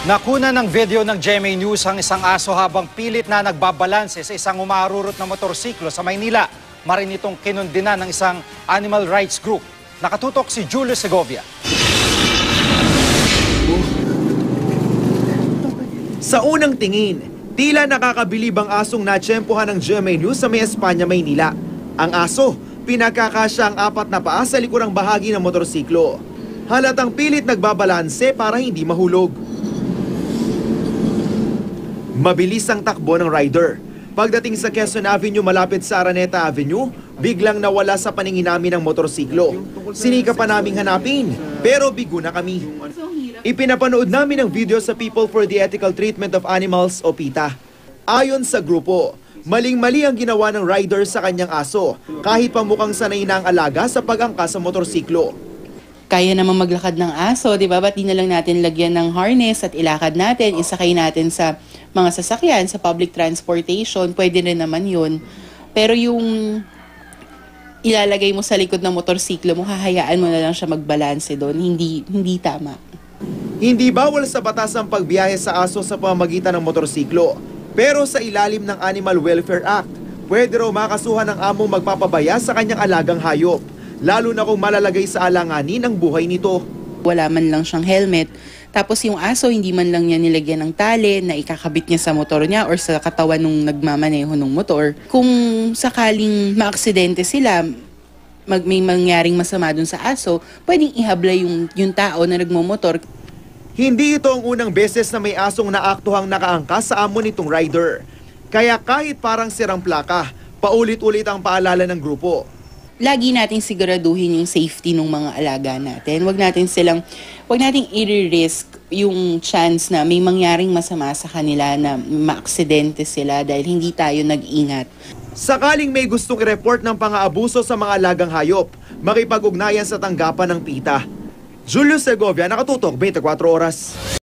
Nakuna ng video ng GMA News ang isang aso habang pilit na nagbabalanse sa isang umarurot na motorsiklo sa Maynila. Marin itong kinundina ng isang animal rights group. Nakatutok si Julio Segovia. Sa unang tingin, tila nakakabilib ang asong natsyempohan ng GMA News sa May Espanya, Maynila. Ang aso, pinagkakasya ang apat na paa sa likurang bahagi ng motorsiklo. Halatang pilit nagbabalanse para hindi mahulog. Mabilis ang takbo ng rider. Pagdating sa Quezon Avenue malapit sa Araneta Avenue, biglang nawala sa paningin namin ang motorsiklo. Sinika pa naming hanapin, pero bigo na kami. Ipinapanood namin ang video sa People for the Ethical Treatment of Animals o PETA. Ayon sa grupo, maling-mali ang ginawa ng rider sa kanyang aso, kahit pa mukhang sanay na ang alaga sa pag-angkas sa motorsiklo. Kaya naman maglakad ng aso, di ba? Ba't di na lang natin lagyan ng harness at ilakad natin, isakay natin sa mga sasakyan, sa public transportation, pwede rin naman yun. Pero yung ilalagay mo sa likod ng motorsiklo mo, hahayaan mo na lang siya magbalanse doon, hindi tama. Hindi bawal sa batas ang pagbiyahe sa aso sa pamamagitan ng motorsiklo. Pero sa ilalim ng Animal Welfare Act, pwede raw makasuhan ng among magpapabaya sa kanyang alagang hayop, lalo na kung malalagay sa alanganin ang buhay nito. Wala man lang siyang helmet, tapos yung aso hindi man lang niya nilagyan ng tali na ikakabit niya sa motor niya or sa katawan nung nagmamaneho ng motor. Kung sakaling maaksidente sila, may mangyaring masama dun sa aso, pwedeng ihabla yung tao na nagmomotor. Hindi ito ang unang beses na may asong naaktuhang nakaangkas sa amo nitong rider. Kaya kahit parang sirang plaka, paulit-ulit ang paalala ng grupo. Lagi nating siguraduhin yung safety ng mga alaga natin. Huwag nating i-risk yung chance na may mangyaring masama sa kanila na maaksidente sila dahil hindi tayo nag-ingat. Sakaling may gustong i-report ng pang-aabuso sa mga alagang hayop, makipag-ugnayan sa tanggapan ng PETA. Julio Segovia, Nakatutok, 24 Oras.